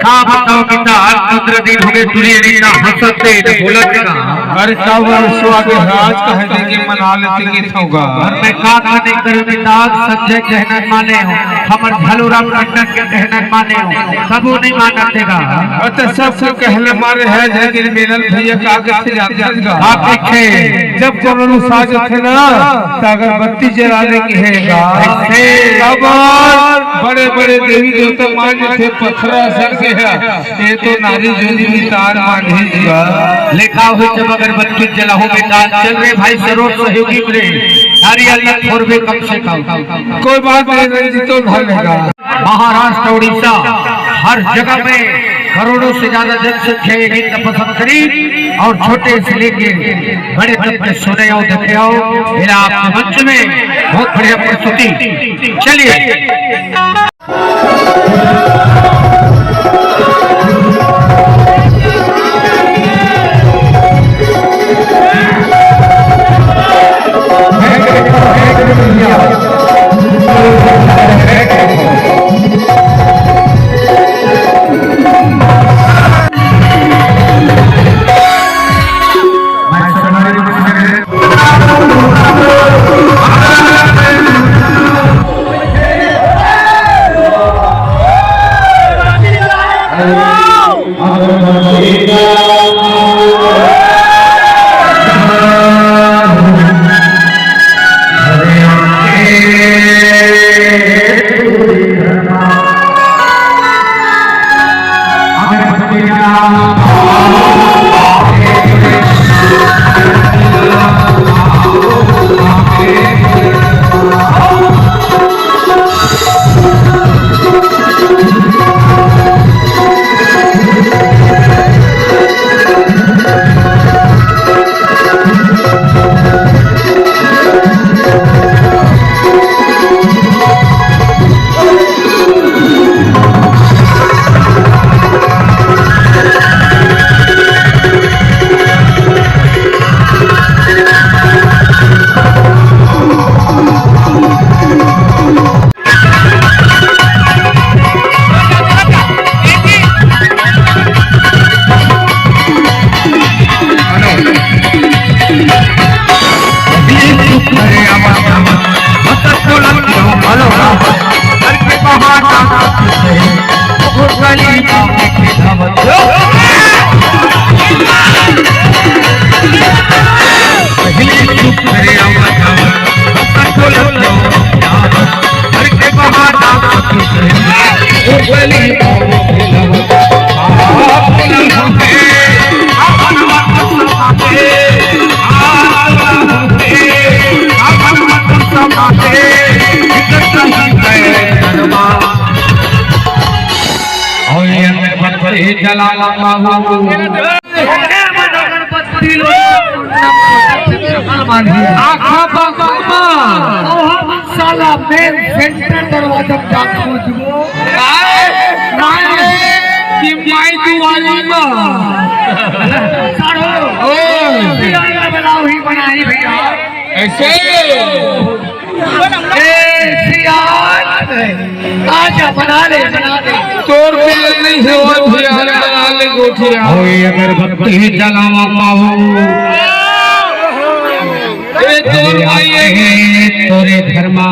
का बताओ कितना 15 दिन हो गए तुझे इतना हंसते बोलत का अरे का वर्षवा के राज कहे दे के मना लेते के होगा और मैं का खाने कर बिताक सच्चे कहना माने हो हमर झलूराम टंडन के कहना माने हो सबो नहीं मानतेगा अत सब से कहले मारे है लेकिन मेनल भैया का से जातेगा आप देखे जब कोनो साज थे ना अगरबत्ती जलाने की हैगा अब बड़े बड़े देवी देवता मान थे पत्थरा सर के है ये तो नारी जोड़ी भी तार मानेगा लिखा हुई जब अगरबत्ती जलाओ बेटा चल रहे भाई सरोवर सहयोगी मेरे नारियल फोड़बे कम से कम कोई बात नहीं जी तो घर लेगा महाराष्ट्र उड़ीसा हर जगह में करोड़ों से ज्यादा जनसंख्या ये गीत पसंद करी और छोटे से लेके बड़े तक के सुने और देखे आओ मेरा आपके मंच में बहुत बढ़िया प्रस्तुति चलिए साला मेन सेंटर दरवाजा बनाई भैया ऐसे आजा बना ले तोर नहीं है और बना ले गोठिया अगरबत्ती जलावा पाओ तोर भाई तोरे धर्मा